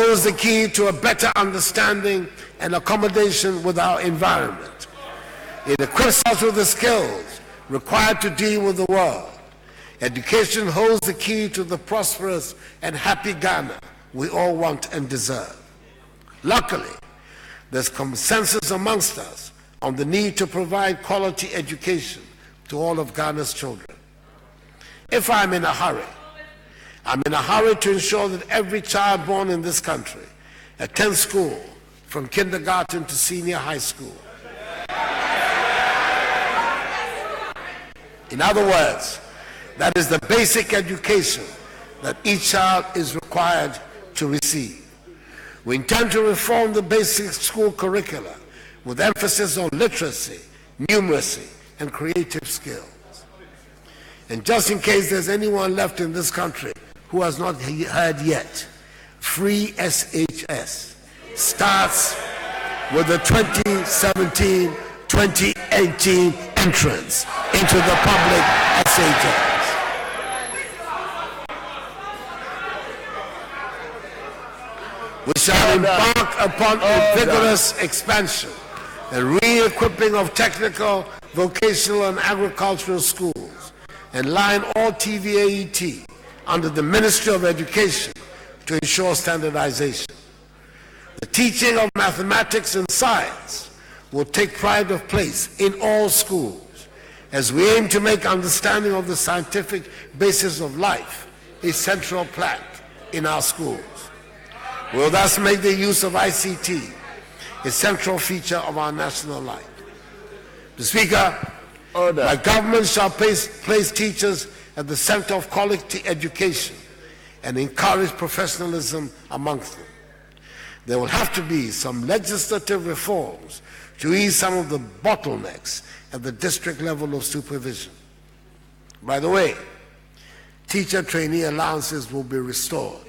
holds the key to a better understanding and accommodation with our environment. It equips us with the skills required to deal with the world. Education holds the key to the prosperous and happy Ghana we all want and deserve. Luckily, there's consensus amongst us on the need to provide quality education to all of Ghana's children. If I'm in a hurry to ensure that every child born in this country attends school from kindergarten to senior high school. In other words, that is the basic education that each child is required to receive. We intend to reform the basic school curricula with emphasis on literacy, numeracy, and creative skills. And just in case there's anyone left in this country who has not heard yet, free SHS starts with the 2017-2018 entrance into the public SHS. We shall embark upon a vigorous expansion and re-equipping of technical, vocational, and agricultural schools, and line all TVAET under the Ministry of Education to ensure standardization. The teaching of mathematics and science will take pride of place in all schools as we aim to make understanding of the scientific basis of life a central plank in our schools. We will thus make the use of ICT a central feature of our national life. Mr. Speaker, my government shall place teachers at the center of quality education and encourage professionalism amongst them. There will have to be some legislative reforms to ease some of the bottlenecks at the district level of supervision. By the way, teacher trainee allowances will be restored.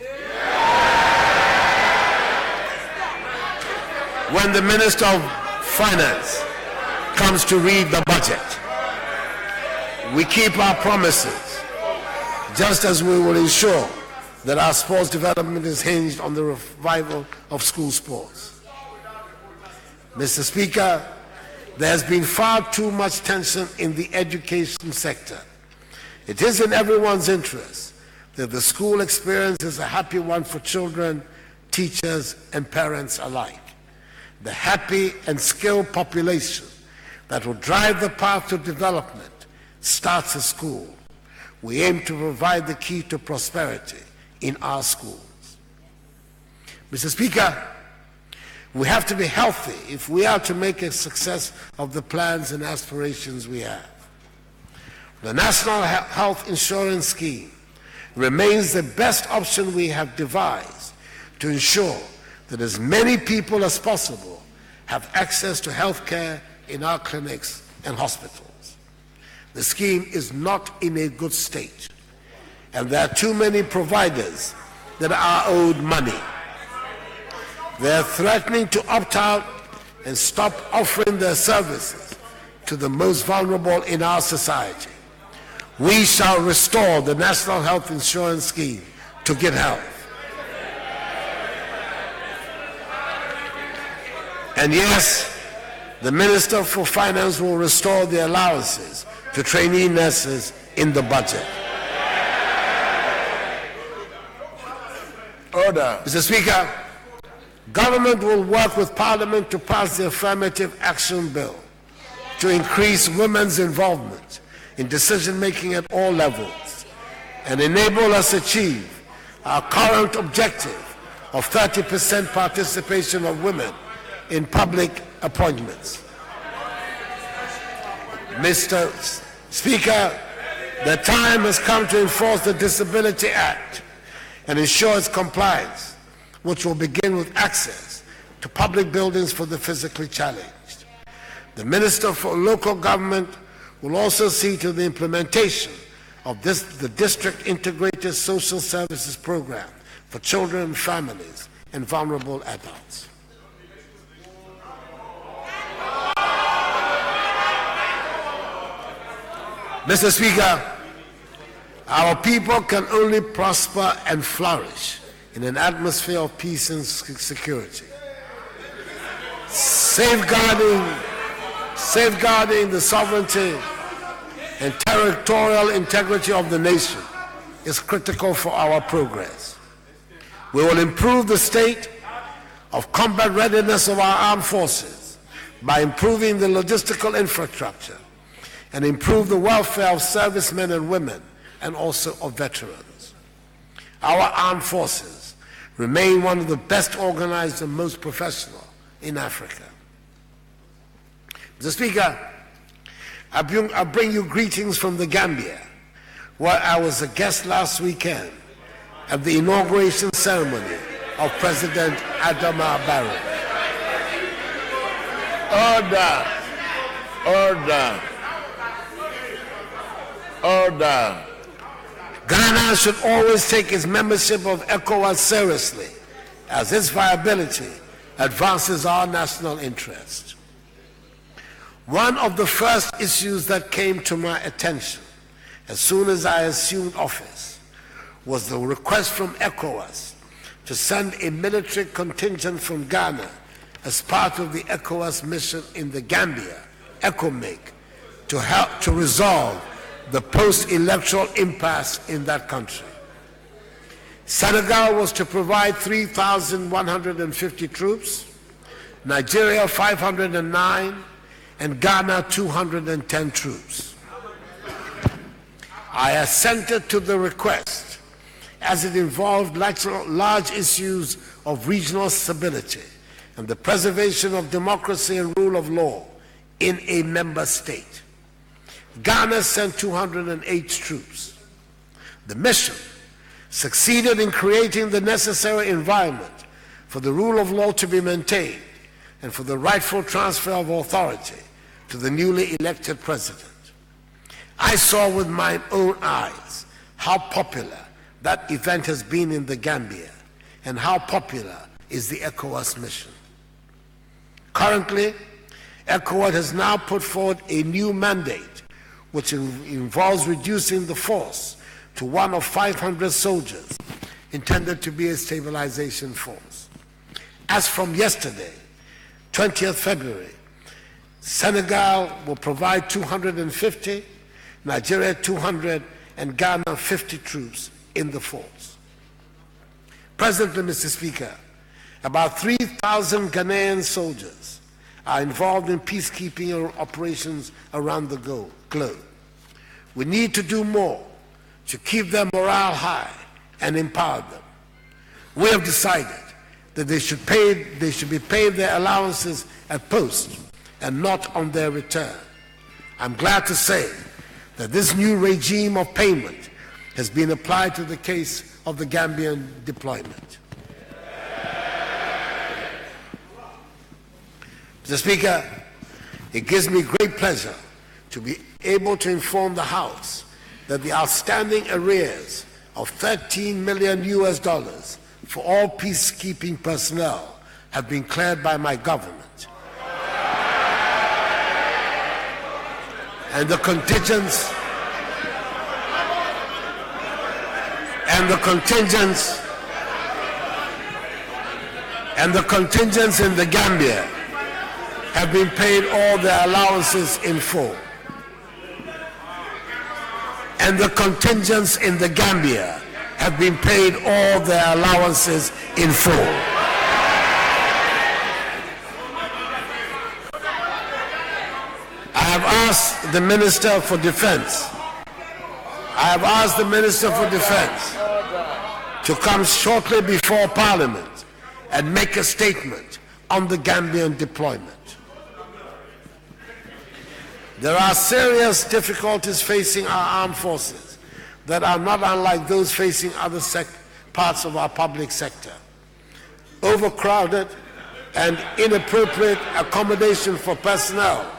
When the Minister of Finance comes to read the budget, we keep our promises, just as we will ensure that our sports development is hinged on the revival of school sports. Mr. Speaker, there has been far too much tension in the education sector. It is in everyone's interest that the school experience is a happy one for children, teachers, and parents alike. The happy and skilled population that will drive the path to development starts at school. We aim to provide the key to prosperity in our schools. Mr. Speaker, we have to be healthy if we are to make a success of the plans and aspirations we have. The National Health Insurance Scheme remains the best option we have devised to ensure that as many people as possible have access to health care in our clinics and hospitals. The scheme is not in a good state, and there are too many providers that are owed money. They are threatening to opt out and stop offering their services to the most vulnerable in our society. We shall restore the National Health Insurance Scheme to good health. And yes, the Minister for Finance will restore the allowances to trainee nurses in the budget. Order. Mr. Speaker, government will work with Parliament to pass the Affirmative Action Bill to increase women's involvement in decision-making at all levels and enable us to achieve our current objective of 30% participation of women in public appointments. Mr. Speaker, the time has come to enforce the Disability Act and ensure its compliance, which will begin with access to public buildings for the physically challenged. The Minister for Local Government will also see to the implementation of the District Integrated Social Services Program for children and families and vulnerable adults. Mr. Speaker, our people can only prosper and flourish in an atmosphere of peace and security. Safeguarding the sovereignty and territorial integrity of the nation is critical for our progress. We will improve the state of combat readiness of our armed forces by improving the logistical infrastructure and improve the welfare of servicemen and women and also of veterans. Our armed forces remain one of the best organized and most professional in Africa. Mr. Speaker, I bring you greetings from the Gambia, where I was a guest last weekend at the inauguration ceremony of President Adama Barrow. Order. Ghana should always take its membership of ECOWAS seriously, as its viability advances our national interest. One of the first issues that came to my attention as soon as I assumed office was the request from ECOWAS to send a military contingent from Ghana as part of the ECOWAS mission in the Gambia, ECOMIG, to help to resolve the post-electoral impasse in that country. Senegal was to provide 3,150 troops, Nigeria 509, and Ghana 210 troops. I assented to the request as it involved large issues of regional stability and the preservation of democracy and rule of law in a member state. Ghana sent 208 troops. The mission succeeded in creating the necessary environment for the rule of law to be maintained and for the rightful transfer of authority to the newly elected president. I saw with my own eyes how popular that event has been in the Gambia and how popular is the ECOWAS mission. Currently, ECOWAS has now put forward a new mandate which involves reducing the force to one of 500 soldiers intended to be a stabilization force. As from yesterday, 20th February, Senegal will provide 250, Nigeria 200, and Ghana 50 troops in the force. Presently, Mr. Speaker, about 3,000 Ghanaian soldiers are involved in peacekeeping operations around the globe. We need to do more to keep their morale high and empower them. We have decided that they should be paid their allowances at post and not on their return. I'm glad to say that this new regime of payment has been applied to the case of the Gambian deployment. Mr. Speaker, it gives me great pleasure to be able to inform the House that the outstanding arrears of $13 million for all peacekeeping personnel have been cleared by my government. And the contingents in the Gambia have been paid all their allowances in full. And the contingents in the Gambia have been paid all their allowances in full. I have asked the Minister for Defense to come shortly before Parliament and make a statement on the Gambian deployment. There are serious difficulties facing our armed forces that are not unlike those facing other parts of our public sector. Overcrowded and inappropriate accommodation for personnel,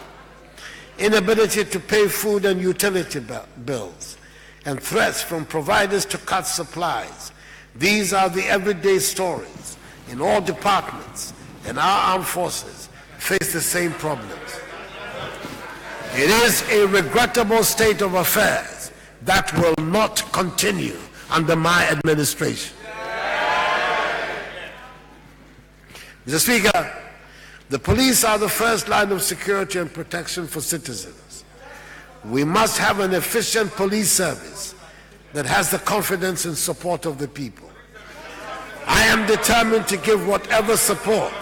inability to pay food and utility bills, and threats from providers to cut supplies. These are the everyday stories in all departments, and our armed forces face the same problems. It is a regrettable state of affairs that will not continue under my administration. Mr. Speaker, the police are the first line of security and protection for citizens. We must have an efficient police service that has the confidence and support of the people. I am determined to give whatever support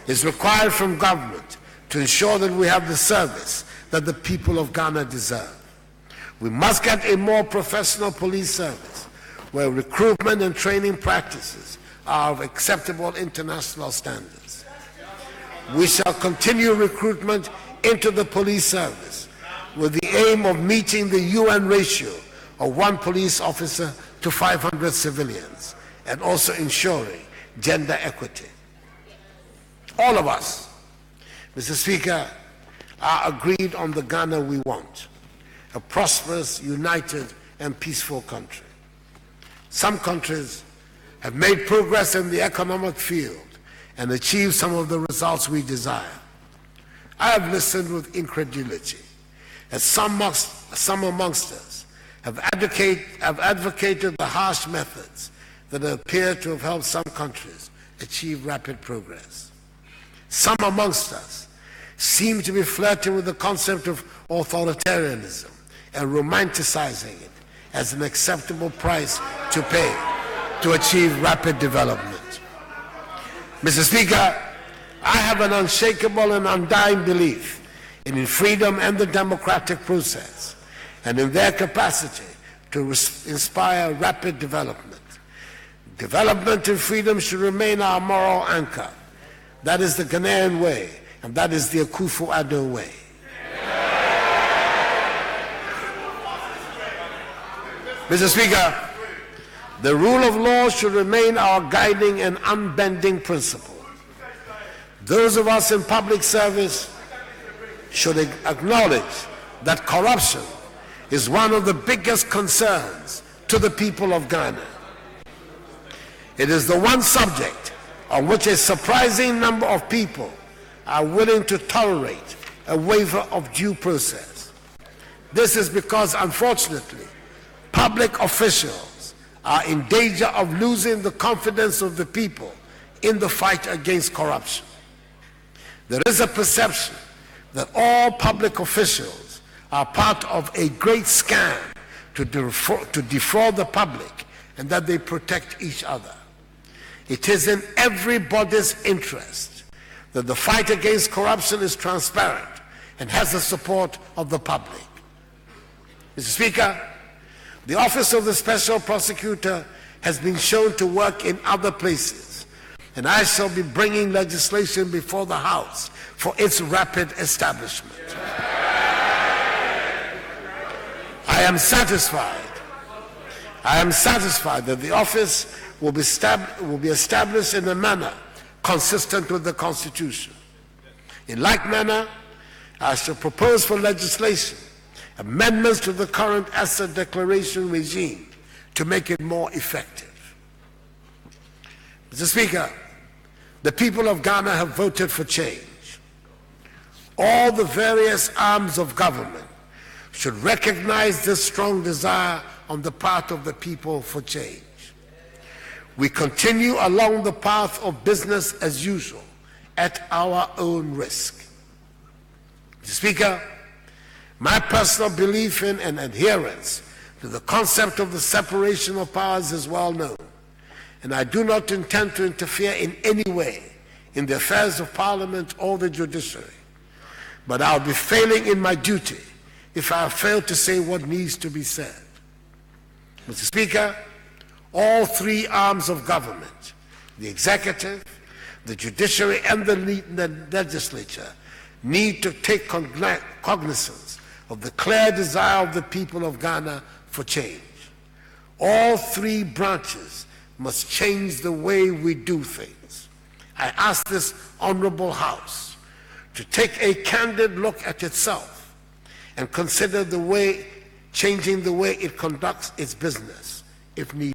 is required from government to ensure that we have the service that the people of Ghana deserve. We must get a more professional police service where recruitment and training practices are of acceptable international standards. We shall continue recruitment into the police service with the aim of meeting the UN ratio of 1 police officer to 500 civilians and also ensuring gender equity. All of us, Mr. Speaker, are agreed on the Ghana we want, a prosperous, united, and peaceful country. Some countries have made progress in the economic field and achieved some of the results we desire. I have listened with incredulity as some amongst us have advocated the harsh methods that appear to have helped some countries achieve rapid progress. Some amongst us seem to be flirting with the concept of authoritarianism and romanticizing it as an acceptable price to pay to achieve rapid development. Mr. Speaker, I have an unshakable and undying belief in freedom and the democratic process and in their capacity to inspire rapid development. Development and freedom should remain our moral anchor. That is the Ghanaian way, and that is the Akufo-Addo way. Mr. Speaker, the rule of law should remain our guiding and unbending principle. Those of us in public service should acknowledge that corruption is one of the biggest concerns to the people of Ghana. It is the one subject on which a surprising number of people are willing to tolerate a waiver of due process. This is because, unfortunately, public officials are in danger of losing the confidence of the people in the fight against corruption. There is a perception that all public officials are part of a great scam to defraud the public and that they protect each other. It is in everybody's interest that the fight against corruption is transparent and has the support of the public. Mr. Speaker, the Office of the Special Prosecutor has been shown to work in other places, and I shall be bringing legislation before the House for its rapid establishment. I am satisfied that the office will be established in a manner consistent with the Constitution. In like manner, I shall propose for legislation amendments to the current asset declaration regime to make it more effective. Mr. Speaker, the people of Ghana have voted for change. All the various arms of government should recognize this strong desire on the part of the people for change. We continue along the path of business as usual at our own risk. Mr. Speaker, my personal belief in and adherence to the concept of the separation of powers is well known, and I do not intend to interfere in any way in the affairs of Parliament or the judiciary. But I'll be failing in my duty if I fail to say what needs to be said. Mr. Speaker, all three arms of government, the executive, the judiciary, and the legislature, need to take cognizance of the clear desire of the people of Ghana for change. All three branches must change the way we do things. I ask this honorable House to take a candid look at itself and consider changing the way it conducts its business if needed.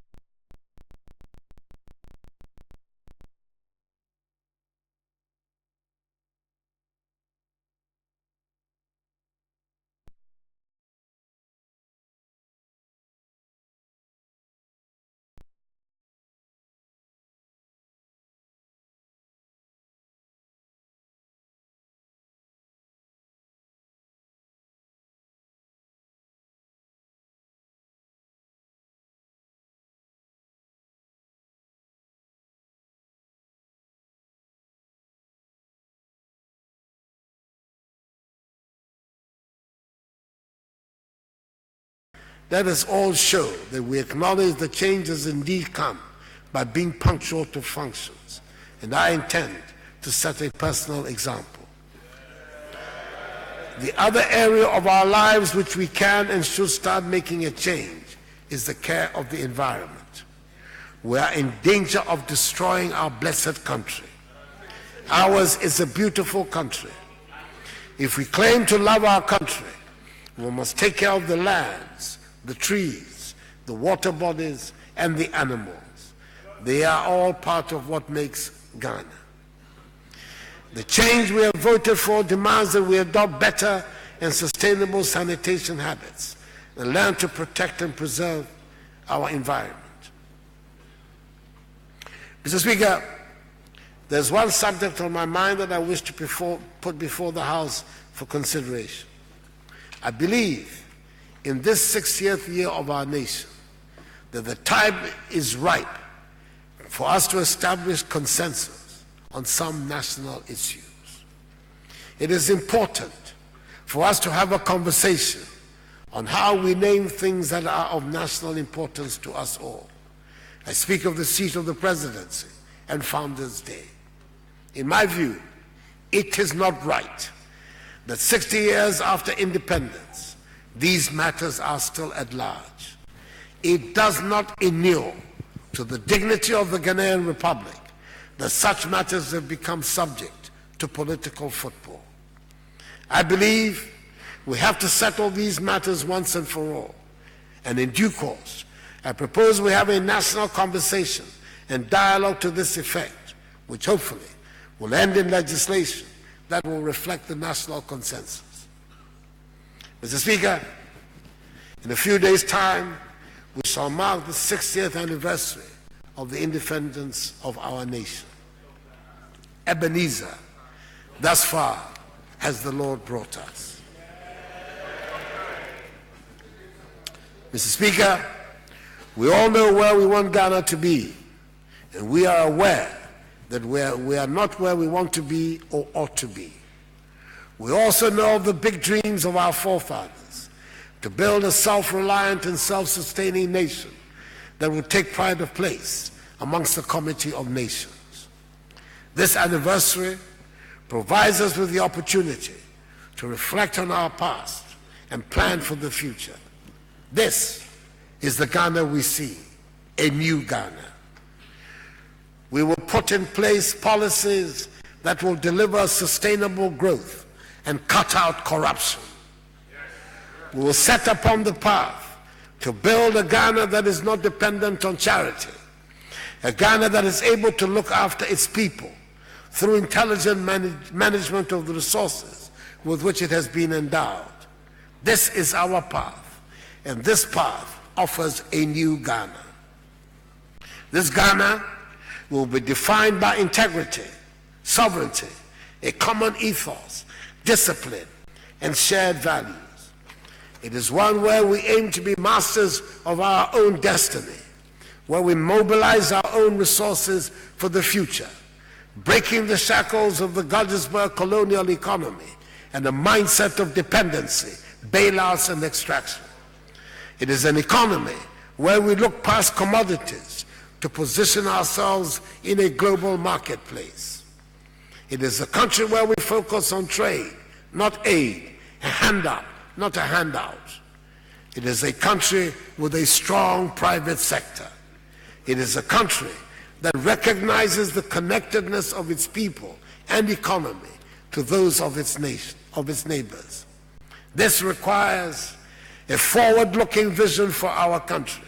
Let us all show that we acknowledge the change has indeed come by being punctual to functions, and I intend to set a personal example. The other area of our lives which we can and should start making a change is the care of the environment. We are in danger of destroying our blessed country. Ours is a beautiful country. If we claim to love our country, we must take care of the lands, the trees, the water bodies, and the animals. They are all part of what makes Ghana. The change we have voted for demands that we adopt better and sustainable sanitation habits and learn to protect and preserve our environment. Mr. Speaker, there's one subject on my mind that I wish to put before the House for consideration. I believe in this 60th year of our nation that the time is ripe for us to establish consensus on some national issues. It is important for us to have a conversation on how we name things that are of national importance to us all. I speak of the seat of the presidency and Founders' Day. In my view, it is not right that 60 years after independence, these matters are still at large. It does not inure to the dignity of the Ghanaian Republic that such matters have become subject to political football. I believe we have to settle these matters once and for all, and in due course, I propose we have a national conversation and dialogue to this effect, which hopefully will end in legislation that will reflect the national consensus. Mr. Speaker, in a few days' time, we shall mark the 60th anniversary of the independence of our nation. Ebenezer, thus far has the Lord brought us. Mr. Speaker, we all know where we want Ghana to be, and we are aware that we are not where we want to be or ought to be. We also know of the big dreams of our forefathers to build a self-reliant and self-sustaining nation that will take pride of place amongst the community of nations. This anniversary provides us with the opportunity to reflect on our past and plan for the future. This is the Ghana we see, a new Ghana. We will put in place policies that will deliver sustainable growth and cut out corruption. We will set upon the path to build a Ghana that is not dependent on charity, a Ghana that is able to look after its people through intelligent management of the resources with which it has been endowed. This is our path, and this path offers a new Ghana. This Ghana will be defined by integrity, sovereignty, a common ethos, discipline, and shared values. It is one where we aim to be masters of our own destiny, where we mobilize our own resources for the future, breaking the shackles of the Gettysburg colonial economy and the mindset of dependency, bailouts, and extraction. It is an economy where we look past commodities to position ourselves in a global marketplace. It is a country where we focus on trade, not aid, a handout, not a handout. It is a country with a strong private sector. It is a country that recognizes the connectedness of its people and economy to those of its nation, of its neighbors. This requires a forward-looking vision for our country,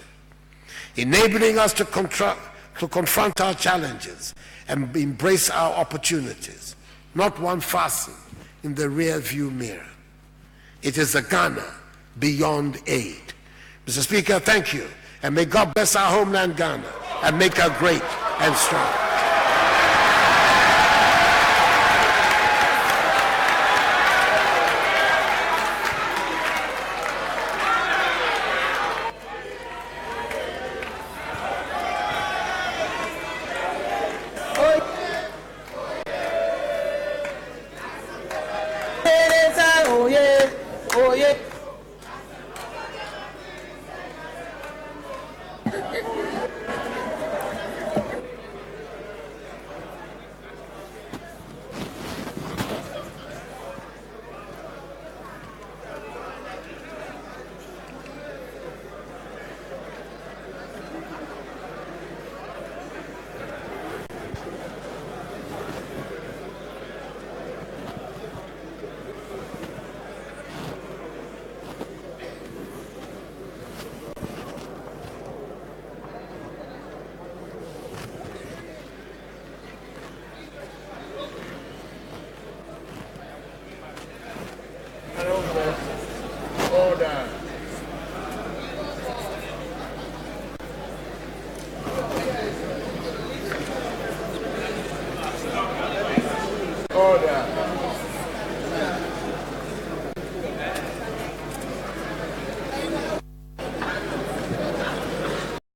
enabling us to confront our challenges and embrace our opportunities, not one fastened in the rear-view mirror. It is a Ghana beyond aid. Mr. Speaker, thank you, and may God bless our homeland Ghana and make her great and strong. down.